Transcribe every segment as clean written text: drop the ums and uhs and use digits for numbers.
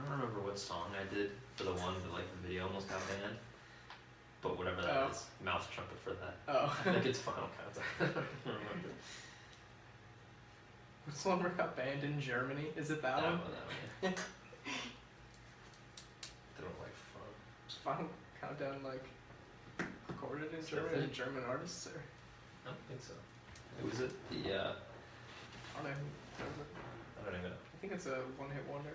don't remember what song I did for the one that like the video almost got banned. But whatever that is, mouth trumpet for that. Oh. I think it's Final Countdown. I don't remember. What's the one where it got banned in Germany? Is it that one? That one, yeah. They don't like fun. Is Final Countdown like recorded in Germany? Is it German artists or? I don't think so. Who is it? The I don't know. I don't even know. I think it's a one-hit wonder.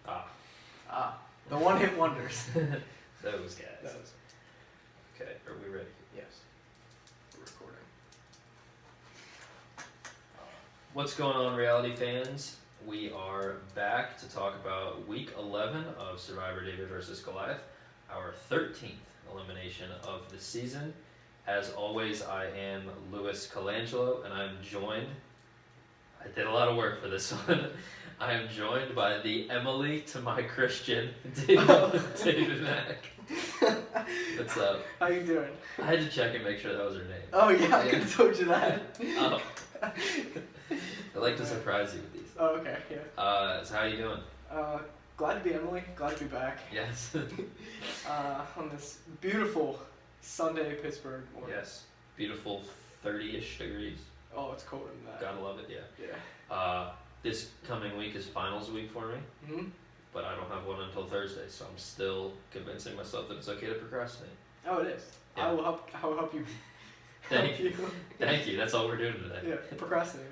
Ah, the one-hit wonders. those guys. Okay, are we ready? Yes. We're recording. What's going on, reality fans? We are back to talk about week 11 of Survivor David vs. Goliath, our 13th elimination of the season. As always, I am Louis Colangelo, and I'm joined, I did a lot of work for this one, I am joined by the Emily to my Christian, David Mack. What's up? How you doing? I had to check and make sure that was her name. Oh yeah, I could have told you that. Oh. I like to surprise you with these. Oh, okay, yeah. So how you doing? Glad to be Emily. Glad to be back. Yes. On this beautiful Sunday Pittsburgh morning. Yes. Beautiful 30-ish degrees. Oh, it's colder than that. Gotta love it, yeah. Yeah. This coming week is finals week for me, but I don't have one until Thursday, so I'm still convincing myself that it's okay to procrastinate. Oh, it is. Yeah. I will help you. Thank you. Thank you. That's all we're doing today. Yeah, procrastinating.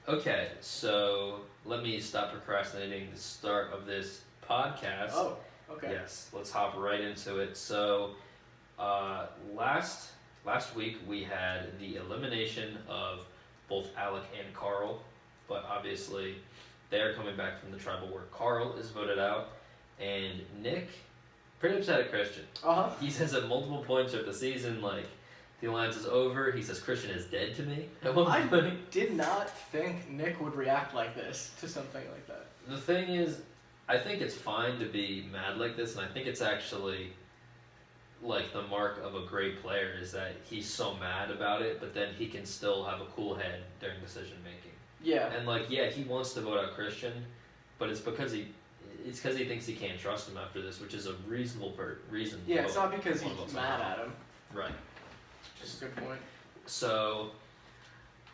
Okay, so let me stop procrastinating the start of this podcast. Oh, okay. Yes, let's hop right into it. So, last week we had the elimination of both Alec and Carl, but obviously they're coming back from the tribal where Carl is voted out, and Nick, pretty upset at Christian. He says at multiple points of the season, like, the alliance is over. He says Christian is dead to me at one point. I did not think Nick would react like this to something like that. The thing is, I think it's fine to be mad like this, and I think it's actually like the mark of a great player is that he's so mad about it, but then he can still have a cool head during decision making. Yeah. And like, yeah, he wants to vote out Christian, but it's because he thinks he can't trust him after this, which is a reasonable reason. Yeah, it's not because he's mad at him. Right. Just a good point. So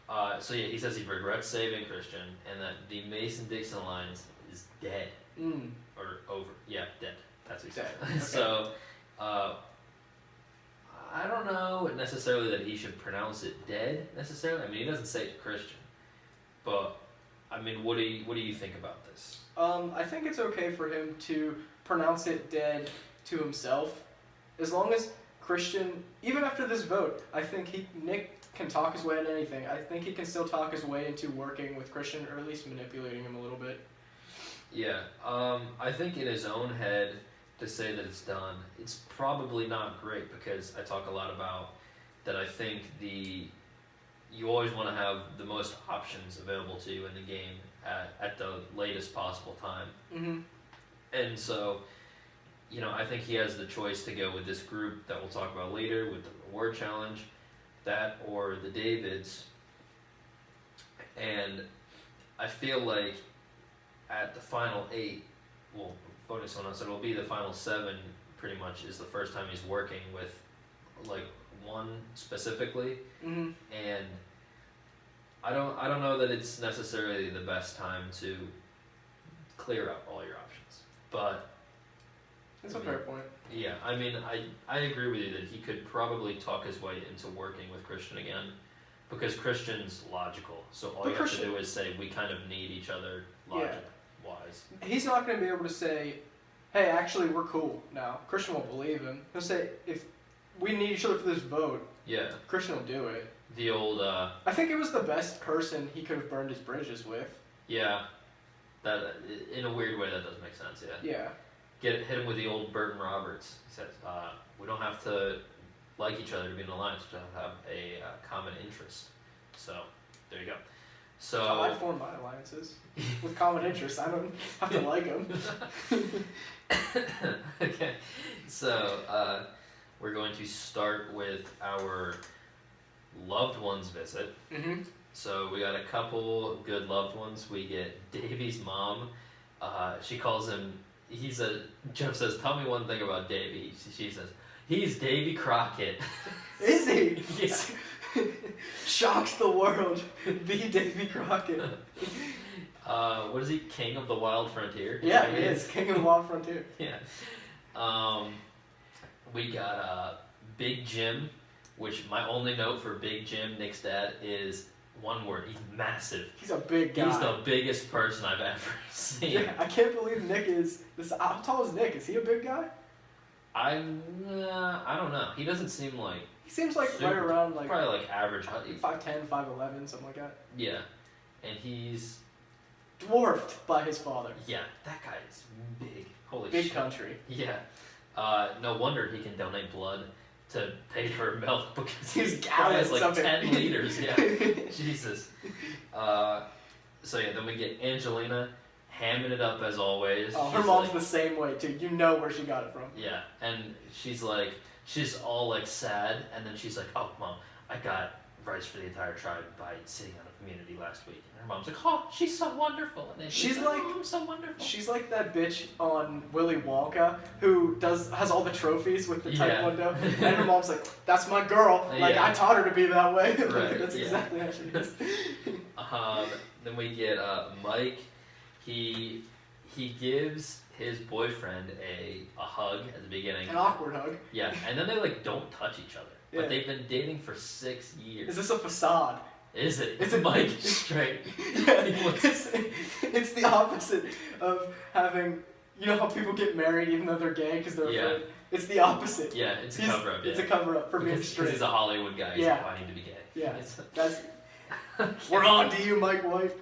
yeah, he says he regrets saving Christian, and that the Mason-Dixon alliance is dead. Or over. Yeah, dead. That's what he said. Okay. So, I don't know necessarily that he should pronounce it dead, necessarily. I mean, he doesn't say it to Christian. But, I mean, what do you think about this? I think it's okay for him to pronounce it dead to himself. As long as Christian, even after this vote, I think Nick can talk his way into anything. I think he can still talk his way into working with Christian, or at least manipulating him a little bit. Yeah, I think in his own head, to say that it's done, it's probably not great, because I talk a lot about that I think you always want to have the most options available to you in the game at the latest possible time. And so, you know, I think he has the choice to go with this group that we'll talk about later with the reward challenge, that or the Davids. And I feel like at the final 8, well, voting someone else, it'll be the final 7 pretty much is the first time he's working with like one specifically. And I don't know that it's necessarily the best time to clear up all your options, but that's a fair point. Yeah, I mean, I agree with you that he could probably talk his way into working with Christian again, because Christian's logical, so all you have to do is say, we kind of need each other logic-wise. He's not going to be able to say, hey, actually, we're cool now. Christian won't believe him. He'll say, if we need each other for this vote, Christian will do it. The old... I think it was the best person he could have burned his bridges with. Yeah, that in a weird way that does make sense, Yeah. Hit him with the old Burton Roberts. He says, we don't have to like each other to be in an alliance, we just have a common interest. So, there you go. So I form my alliances with common interests. I don't have to like them. Okay, so we're going to start with our loved ones visit. So we got a couple good loved ones. We get Davey's mom She calls him. Jeff says, "Tell me one thing about Davy." She says, "He's Davy Crockett." Is he? Yeah. Shocks the world. The Davy Crockett. What is he? King of the Wild Frontier? Yeah, he is. King of the Wild Frontier. Yeah. We got Big Jim, which my only note for Big Jim, Nick's dad, is one word. He's massive. He's a big guy. He's the biggest person I've ever seen. Yeah, I can't believe Nick is this. How tall is Nick? Is he a big guy? I don't know. He doesn't seem like. He seems like super, right around like probably like average height. 5'10", 5'11", something like that. Yeah, and he's Dwarfed by his father. yeah. That guy is big. Holy Big shit. country. Yeah. No wonder he can donate blood to pay for milk because He's he has like gallons of 10 it. liters. Yeah. Jesus. So yeah, then we get Angelina hamming it up as always. Oh, her She's mom's like, the same way too. You know where she got it from. yeah, and she's all like sad, and then she's like, "Oh, Mom, I got rice for the entire tribe by sitting on a community last week." And her mom's like, "Oh, she's so wonderful." And then She's like- "Oh, I'm so wonderful." She's like that bitch on Willy Wonka who has all the trophies with the Yeah. taekwondo, and her mom's like, "That's my girl. Like Yeah. I taught her to be that way." Like, Right, that's yeah. exactly how she is. Then we get Mike. He gives his boyfriend a hug at the beginning. An awkward hug. Yeah, and then they like don't touch each other. Yeah. But they've been dating for 6 years. Is this a facade? Is it? Is it- Mike straight? Yeah, He wants- it's the opposite of having. You know how people get married even though they're gay because they're Yeah. afraid. It's the opposite. Yeah, it's a He's- cover up. Yeah. It's a cover up for being because straight. he's a Hollywood guy. He's Yeah. like, "Oh, I need to be gay." Yeah. It's- That's. We're on to you, Mike White.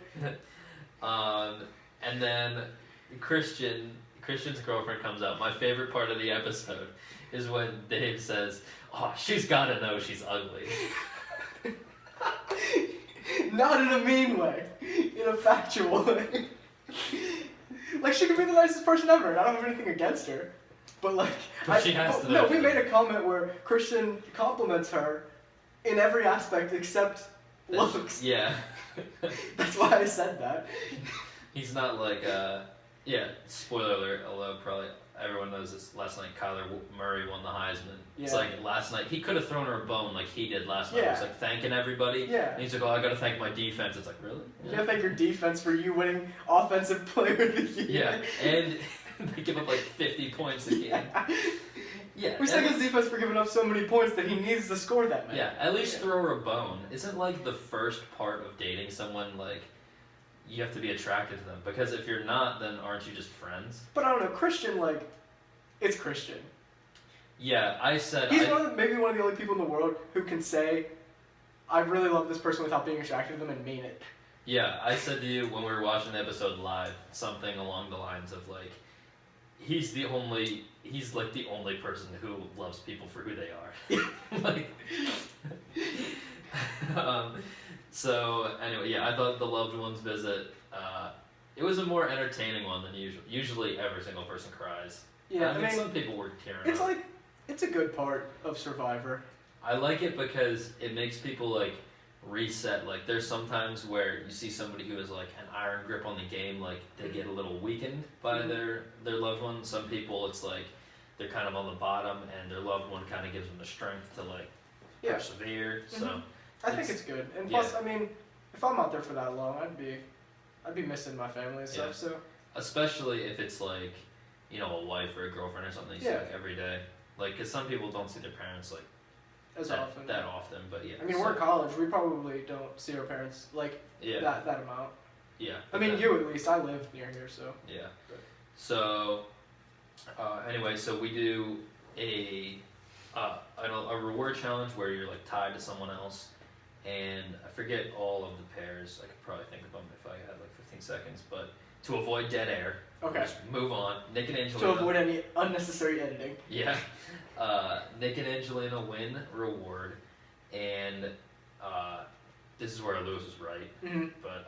And then Christian's girlfriend comes out. My favorite part of the episode is when Dave says, "Oh, she's gotta know she's ugly." Not in a mean way, in a factual way. Like she could be the nicest person ever, and I don't have anything against her. But like, But she has to no, know we she's made a comment where Christian compliments her in every aspect except looks. Yeah. That's why I said that. He's not like, yeah, spoiler alert, although probably everyone knows this, last night Kyler Murray won the Heisman. It's Yeah. like last night, he could have thrown her a bone like he did last night. He Yeah. was like thanking everybody. Yeah. And he's like, "Oh, I gotta thank my defense." It's like, really? You gotta thank your defense for you winning Offensive Player of the Year. Yeah, and they give up like 50 points a game. Yeah. Yeah. We thank his defense for giving up so many points that he needs to score that many. Yeah, at least throw her a bone. Isn't like the first part of dating someone like you have to be attracted to them? Because if you're not, then aren't you just friends? But I don't know, Christian, like, it's Christian. Yeah, I said He's maybe one of the only people in the world who can say, I really love this person without being attracted to them and mean it. Yeah, I said to you when we were watching the episode live something along the lines of like, he's like the only person who loves people for who they are. Like, so anyway, yeah, I thought the loved ones visit. It was a more entertaining one than usual. Usually, every single person cries. Yeah, I mean, some people were tearing it's up. like, it's a good part of Survivor. I like it because it makes people like reset. Like there's sometimes where you see somebody who has like an iron grip on the game, like they get a little weakened by their loved one. Some people it's like they're kind of on the bottom and their loved one kind of gives them the strength to like persevere. So I think it's good. And plus, I mean, if I'm out there for that long, I'd be missing my family and stuff, so. Especially if it's like, you know, a wife or a girlfriend or something you see like every day. Like, because some people don't see their parents like As often. that often, but yeah. I mean, we're in college. We probably don't see our parents like yeah. that amount. Yeah. I mean, you at least. I live near here, so. Yeah. So, anyway, so we do a reward challenge where you're like tied to someone else, and I forget all of the pairs. I could probably think of them if I had like 15 seconds, but to avoid dead air, Okay. just move on. Nick and Angelina. To avoid any unnecessary editing. Yeah. Nick and Angelina win reward, and this is where Lewis was right, Mm-hmm. but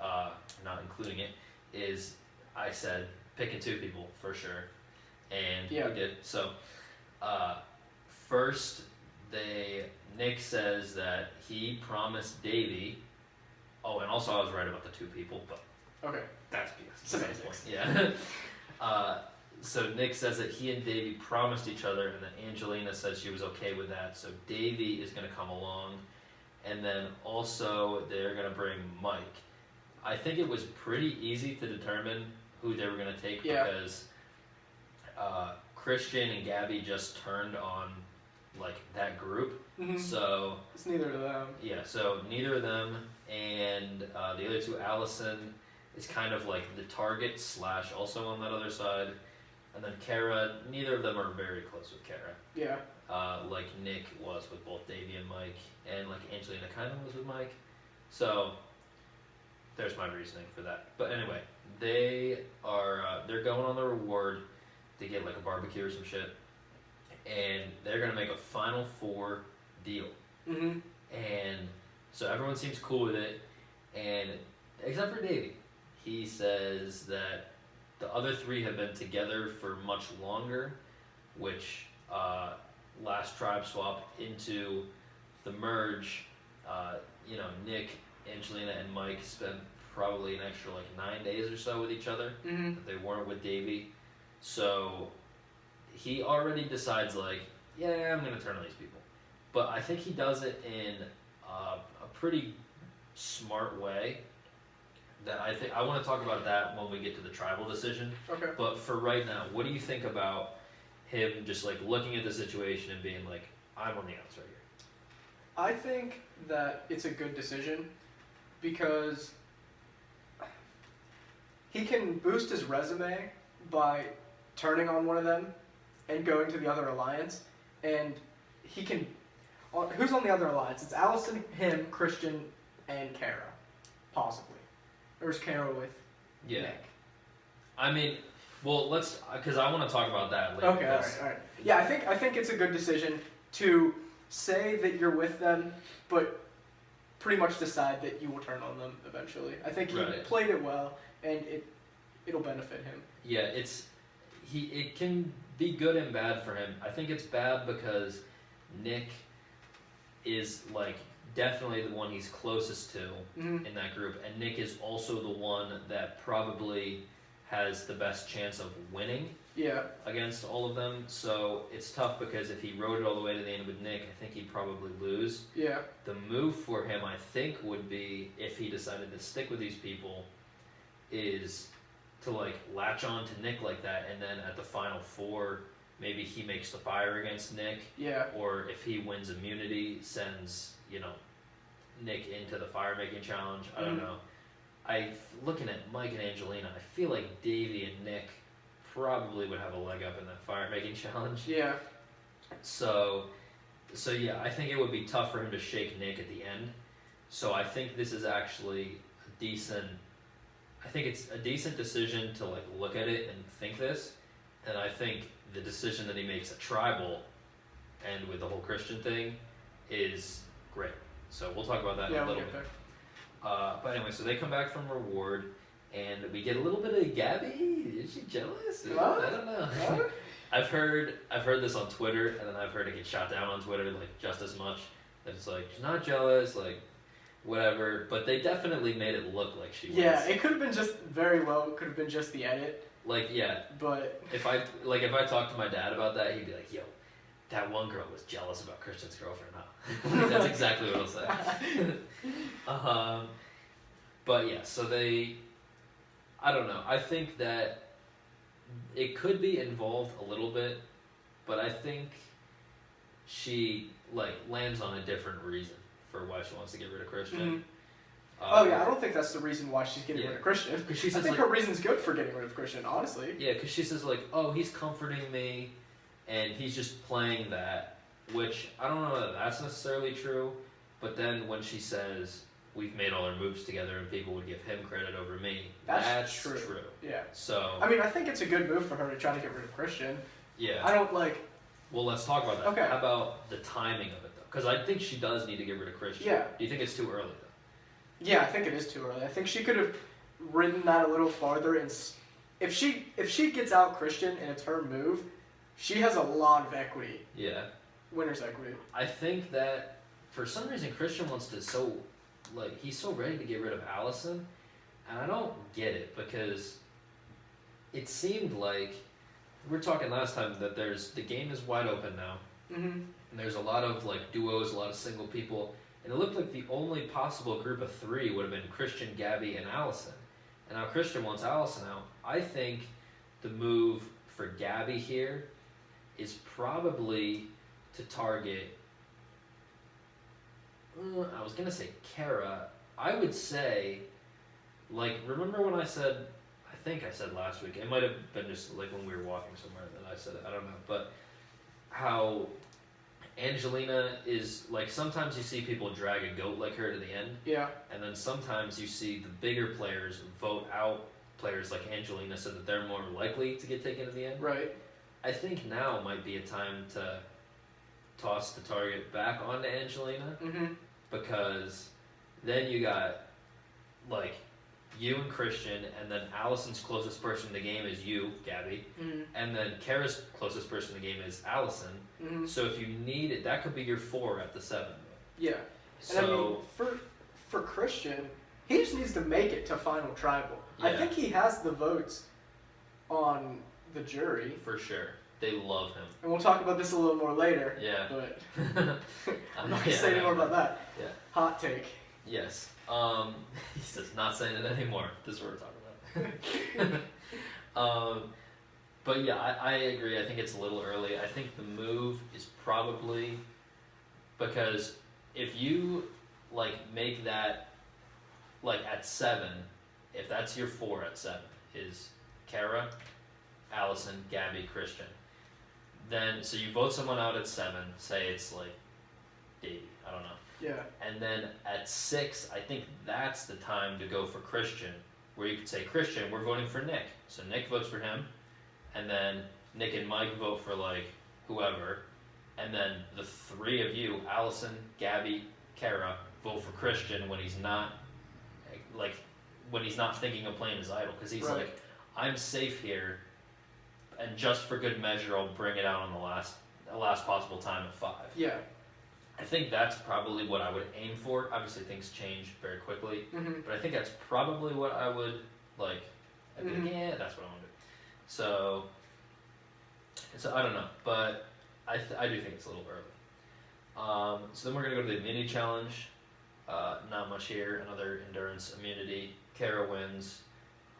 not including it, is I said picking two people for sure, and we did. So first, Nick says that he promised Davey. Oh, and also I was right about the two people, but Okay. that's BS. Semantics. Yeah. So Nick says that he and Davey promised each other, and that Angelina said she was okay with that. So Davey is going to come along, and then also they're going to bring Mike. I think it was pretty easy to determine who they were going to take because Christian and Gabby just turned on like that group. Mm-hmm. So it's neither of them. Yeah, so neither of them, and the other two, Allison is kind of like the target / also on that other side. And then Kara, neither of them are very close with Kara. Yeah. Like Nick was with both Davey and Mike, and like Angelina kind of was with Mike. So there's my reasoning for that. But anyway, they're going on the reward to get like a barbecue or some shit, and they're gonna make a Final Four deal. Mm-hmm. And so everyone seems cool with it, and except for Davey, he says that the other three have been together for much longer, which last tribe swap into the merge, Nick, Angelina, and Mike spent probably an extra like 9 days or so with each other. Mm-hmm. That they weren't with Davey. So he already decides like, yeah, I'm gonna turn on these people. But I think he does it in a pretty smart way. That I want to talk about that when we get to the tribal decision. Okay. But for right now, what do you think about him just like looking at the situation and being like, I'm on the outs right here? I think that it's a good decision because he can boost his resume by turning on one of them and going to the other alliance, and he can. Who's on the other alliance? It's Allison, him, Christian, and Kara, possibly. Or is Kara with Nick? I mean, well, let's because I want to talk about that later. Okay, all right. Yeah, I think it's a good decision to say that you're with them, but pretty much decide that you will turn on them eventually. I think he played it well, and it'll benefit him. Yeah, it can be good and bad for him. I think it's bad because Nick is like definitely the one he's closest to in that group, and Nick is also the one that probably has the best chance of winning against all of them. So it's tough because if he rode it all the way to the end with Nick, I think he'd probably lose. Yeah. The move for him, I think, would be, if he decided to stick with these people, is to like latch on to Nick like that, and then at the Final Four, maybe he makes the fire against Nick. Yeah. Or if he wins immunity, sends, Nick into the fire making challenge. I don't know. Looking at Mike and Angelina, I feel like Davey and Nick probably would have a leg up in that fire making challenge. Yeah. So yeah, I think it would be tough for him to shake Nick at the end. So I think this is actually it's a decent decision to like look at it and think this. And I think the decision that he makes at tribal and with the whole Christian thing is great. So we'll talk about that in a little bit. But anyway, so they come back from reward, and we get a little bit of Gabby. Is she jealous? What? I don't know. What? I've heard this on Twitter, and then I've heard it get shot down on Twitter like just as much. That it's like she's not jealous, like whatever. But they definitely made it look like she was. Yeah, it could have been just very well. It could have been just the edit. Like yeah. But if I talked to my dad about that, he'd be like, "Yo, that one girl was jealous about Christian's girlfriend, huh?" Like, that's exactly what he'll say. But yeah, so I don't know. I think that it could be involved a little bit, but I think she like lands on a different reason for why she wants to get rid of Christian. Mm-hmm. I don't think that's the reason why she's getting rid of Christian. She says, I think her reason's good for getting rid of Christian, honestly. Yeah, because she says like, "Oh, he's comforting me, and he's just playing that," which I don't know that that's necessarily true. But then when she says, "We've made all our moves together, and people would give him credit over me," that's true. Yeah. So I mean, I think it's a good move for her to try to get rid of Christian. Yeah. I don't like. Well, let's talk about that. Okay. How about the timing of it though? Because I think she does need to get rid of Christian. Yeah. Do you think it's too early though? Yeah, I think it is too early. I think she could have ridden that a little farther, and if she gets out Christian and it's her move, she has a lot of equity. Yeah. Winner's equity. I think that for some reason Christian wants to he's so ready to get rid of Allison, and I don't get it because it seemed like we were talking last time that the game is wide open now, Mm-hmm. and there's a lot of like duos, a lot of single people, and it looked like the only possible group of three would have been Christian, Gabby, and Allison. And now Christian wants Allison out. I think the move for Gabby here is probably to target. I was gonna say Kara. I would say, like, remember when I said? I think I said last week. It might have been just like when we were walking somewhere that I said it. I don't know, but how Angelina is like sometimes you see people drag a goat like her to the end. Yeah. And then sometimes you see the bigger players vote out players like Angelina so that they're more likely to get taken to the end. Right. I think now might be a time to toss the target back onto Angelina Mm-hmm. because then you got like you and Christian, and then Allison's closest person in the game is you, Gabby, Mm-hmm. and then Kara's closest person in the game is Allison. Mm-hmm. So if you need it, that could be your 4 at the 7. Yeah. So And I mean, for Christian, he just needs to make it to final tribal. I Yeah. think he has the votes on the jury, for sure, they love him. and we'll talk about this a little more later. Yeah. But I'm not gonna say any more about that. Yeah. Hot take. Yes. He says not saying it anymore. This is what we're talking about. But yeah, I agree. I think it's a little early. I think the move is probably because if you like make that like at 7, if that's your 4 at 7 is Kara, Allison, Gabby, Christian. Then so you vote someone out at 7. Say it's like Davey. I don't know. Yeah. And then at 6, I think that's the time to go for Christian, where you could say, Christian, we're voting for Nick. So Nick votes for him, and then Nick and Mike vote for, like, whoever, and then the 3 of you, Allison, Gabby, Kara, vote for Christian when he's not, like, when he's not thinking of playing his idol, because he's Right. like, I'm safe here, and just for good measure, I'll bring it out on the last possible time at 5. Yeah. I think that's probably what I would aim for. Obviously, things change very quickly, Mm-hmm. but I think that's probably what I would like. I'd be like, Mhm. yeah, that's what I want to do. So I don't know, but I do think it's a little early. So then we're gonna go to the mini challenge. Not much here. Another endurance immunity. Kara wins.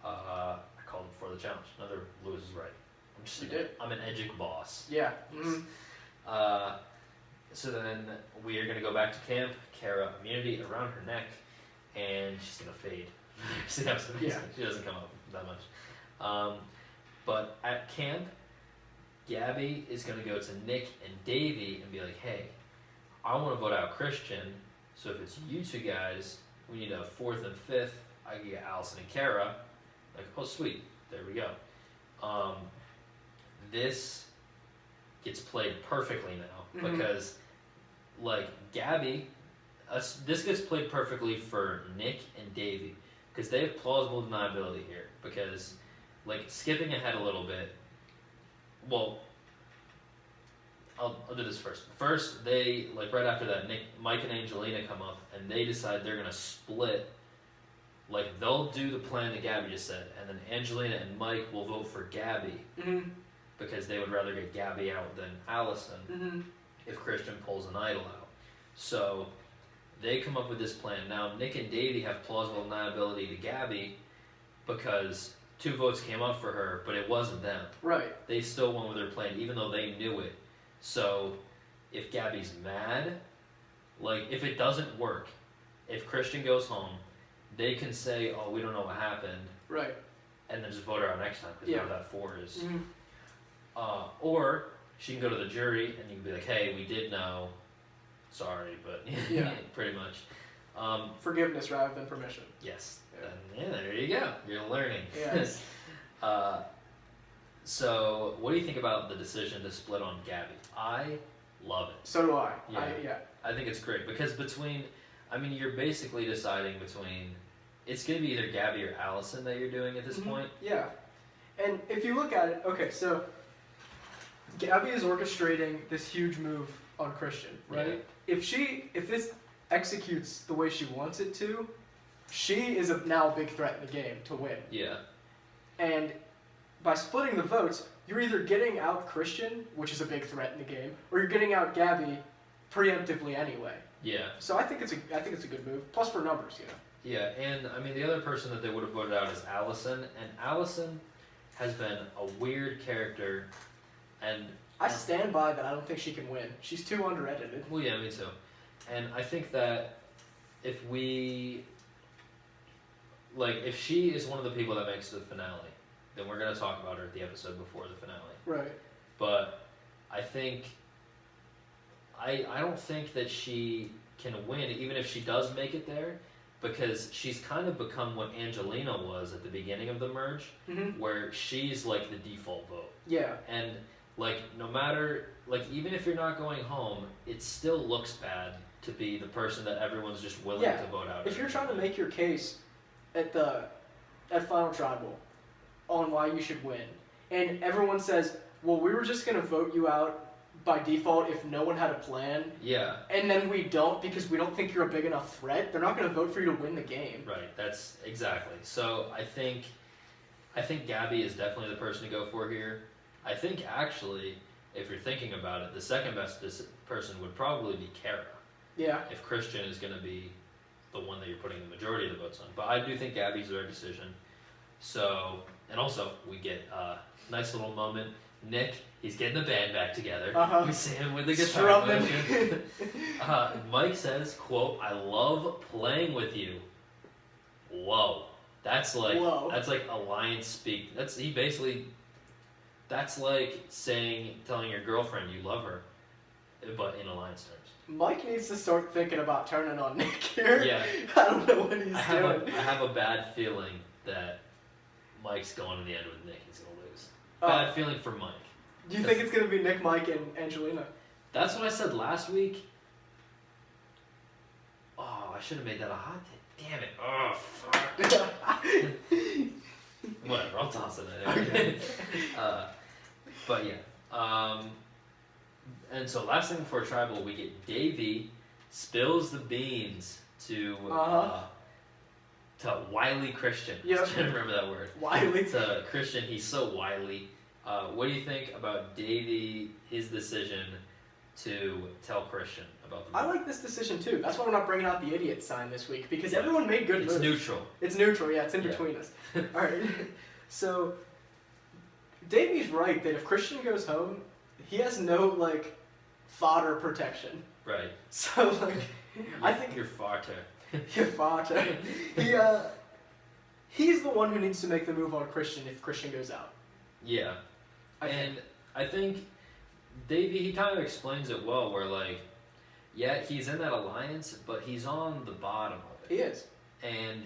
I called it before the challenge. Another Lewis is right. You did. I'm an edgic boss. Yeah. Mm-hmm. So then we are going to go back to camp. Kara immunity around her neck, and she's going to fade. Yeah. She doesn't come up that much. But at camp, Gabby is going to go to Nick and Davey and be like, hey, I want to vote out Christian, so if it's you 2 guys, we need a 4th and 5th. I can get Allison and Kara. Like, oh, sweet. There we go. This gets played perfectly now Mhm. because, like, Gabby, this gets played perfectly for Nick and Davey because they have plausible deniability here. Because, like, skipping ahead a little bit, well, I'll do this first. First, they, like, right after that, Mike and Angelina come up and they decide they're going to split. Like, they'll do the plan that Gabby just said, and then Angelina and Mike will vote for Gabby Mm-hmm. because they would rather get Gabby out than Allison Mm-hmm. if Christian pulls an idol out. So they come up with this plan. Now, Nick and Davey have plausible deniability to Gabby because 2 votes came up for her, but it wasn't them. Right. They still went with their plan, even though they knew it. So if Gabby's mad, like, if it doesn't work, if Christian goes home, they can say, oh, we don't know what happened, Right. and then just vote her out next time because Yeah. now that 4 is... Mm-hmm. Or she can go to the jury and you can be like, hey, we did know, sorry, but Yeah. pretty much. Forgiveness rather than permission. Yes. Yeah. And there you go. You're learning. Yes. So what do you think about the decision to split on Gabby? I love it. So do I. Yeah. I think it's great because you're basically deciding between, it's going to be either Gabby or Allison that you're doing at this Mhm. point. Yeah. And if you look at it, okay, so Gabby is orchestrating this huge move on Christian, right? If this executes the way she wants it to, she is now a big threat in the game to win. Yeah. And by splitting the votes, you're either getting out Christian, which is a big threat in the game, or you're getting out Gabby preemptively anyway. Yeah. So I think it's a good move. Plus for numbers, you know. Yeah, and I mean the other person that they would have voted out is Allison, and Allison has been a weird character, and I stand by that. I don't think she can win. She's too under-edited. well, yeah, me too. And I think that if she is one of the people that makes the finale, then we're gonna talk about her at the episode before the finale. Right. But I think I don't think that she can win, even if she does make it there, because she's kind of become what Angelina was at the beginning of the merge, Mm-hmm. where she's like the default vote. Yeah. And like no matter even if you're not going home, it still looks bad to be the person that everyone's just willing to vote out. If you're trying to make your case at Final Tribal on why you should win, and everyone says, well, we were just going to vote you out by default if no one had a plan, yeah, and then we don't because we don't think you're a big enough threat, they're not going to vote for you to win the game. right. That's exactly. So I think Gabby is definitely the person to go for here. I think actually, if you're thinking about it, the second best person would probably be Kara. Yeah. If Christian is going to be the one that you're putting the majority of the votes on. But I do think Gabby's the right decision. So, and also, we get a nice little moment. Nick, he's getting the band back together. Uh-huh. We see him with the guitar Strumming. motion. Mike says, quote, "I love playing with you." Whoa. That's like alliance speak. That's like telling your girlfriend you love her, but in alliance terms. Mike needs to start thinking about turning on Nick here. Yeah. I don't know what he's doing. I have a bad feeling that Mike's going in the end with Nick. He's going to lose. Bad feeling for Mike. Do you think it's going to be Nick, Mike, and Angelina? That's what I said last week. Oh, I should have made that a hot take. Damn it. Oh, fuck. Whatever, I'll toss it in. But yeah. And so last thing before Tribal, we get Davey spills the beans to wily Christian. Yep. I was trying to remember that word. Wily. To Christian, he's so wily. What do you think about Davey, his decision to tell Christian about the I like this decision too. That's why we're not bringing out the idiot sign this week, because everyone made good moves. It's neutral. It's neutral, yeah, it's in between us. Alright, so Davey's right that if Christian goes home, he has no, fodder protection. Right. So, I think... You're fodder. You're fodder. He's the one who needs to make the move on Christian if Christian goes out. Yeah. I think Davey, he kind of explains it well, where, yeah, he's in that alliance, but he's on the bottom of it. He is. And,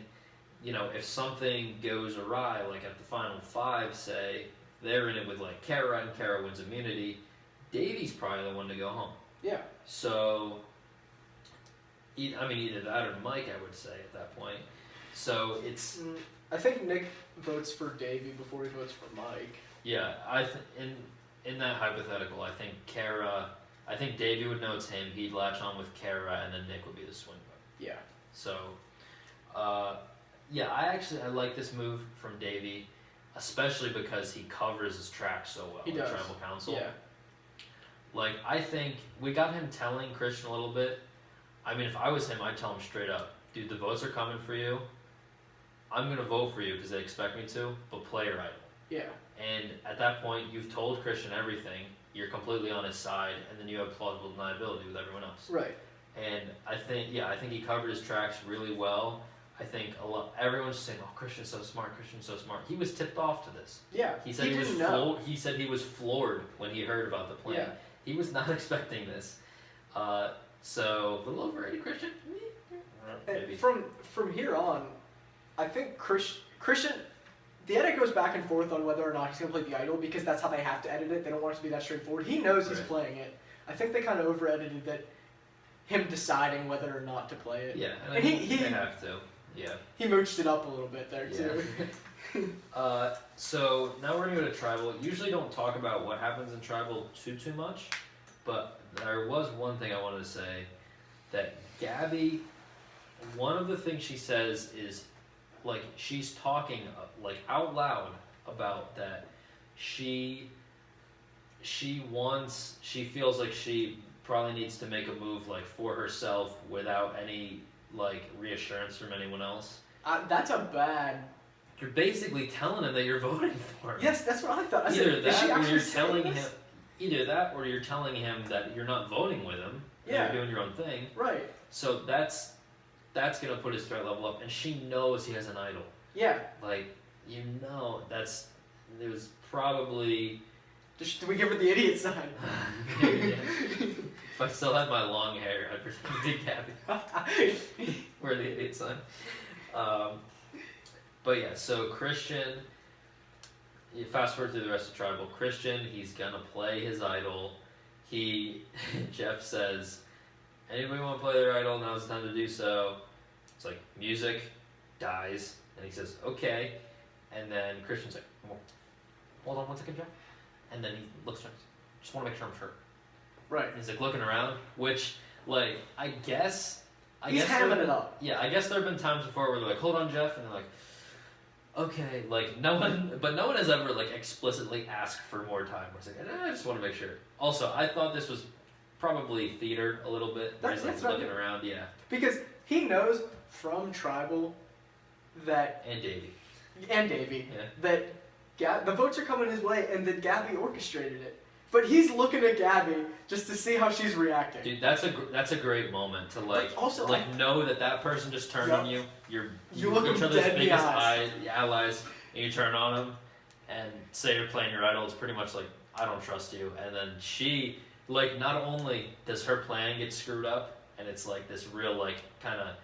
if something goes awry, at the final five, say, they're in it with, Kara, and Kara wins immunity, Davey's probably the one to go home. Yeah. So, either that or Mike, I would say, at that point. So, it's... I think Nick votes for Davey before he votes for Mike. Yeah, in that hypothetical, I think Davey would know it's him, he'd latch on with Kara, and then Nick would be the swing vote. Yeah. So, I like this move from Davey, especially because he covers his track so well in Tribal Council. Yeah. I think we got him telling Christian a little bit. I mean, if I was him, I'd tell him straight up, dude, the votes are coming for you. I'm going to vote for you because they expect me to, but play your idol. Yeah. And at that point, you've told Christian everything. You're completely on his side, and then you have plausible deniability with everyone else. Right. And I think he covered his tracks really well. I think everyone's saying, "Oh, Christian's so smart. Christian's so smart." He was tipped off to this. Yeah. He said he said he was floored when he heard about the plan. Yeah. He was not expecting this. So a little overrated, Christian. Maybe. From here on, I think Christian. The edit goes back and forth on whether or not he's going to play the idol because that's how they have to edit it. They don't want it to be that straightforward. He knows he's playing it. I think they kind of over-edited that, him deciding whether or not to play it. Yeah, and they have to. Yeah. He mooched it up a little bit there, too. Yeah. So now we're going to go to Tribal. Usually don't talk about what happens in Tribal too much, but there was one thing I wanted to say, that Gabby, one of the things she says is, she's talking, out loud about that she feels like she probably needs to make a move like for herself without any like reassurance from anyone else. That's a bad. You're basically telling him that you're voting for him. Yes, that's what I thought. I Either said, that, or you're telling him. Either that, or you're telling him that you're not voting with him. Yeah. You're doing your own thing. Right. So that's gonna put his threat level up, and she knows he has an idol. Yeah. Like it was probably. Do we give her the idiot sign? If I still had my long hair, I'd pretend to be Gabby. Wear the idiot sign. But yeah, so Christian, you fast forward through the rest of Tribal. Christian, he's gonna play his idol. Jeff says, anybody want to play their idol? Now's the time to do so. It's like, music dies. And he says, okay. And then Christian's like, hold on one second, Jeff. And then he looks around. Just want to make sure I'm sure. Right. And he's like looking around, which, like, I guess he's hamming it up. Yeah, I guess there have been times before where they're like, hold on, Jeff. And they're like, okay. Like, no one has ever, like, explicitly asked for more time. Where it's like, I just want to make sure. Also, I thought this was probably theater a little bit. Where he's, like, looking around, yeah. Because he knows from Tribal that... And Davey. Yeah. That the votes are coming his way and that Gabby orchestrated it. But he's looking at Gabby just to see how she's reacting. Dude, that's a great moment to also, know that person just turned on you. You look each him other's dead in the biggest eyes. allies, and you turn on them, and say you're playing your idol. It's pretty much like, I don't trust you. And then she, like, not only does her plan get screwed up, and it's like this real like kind of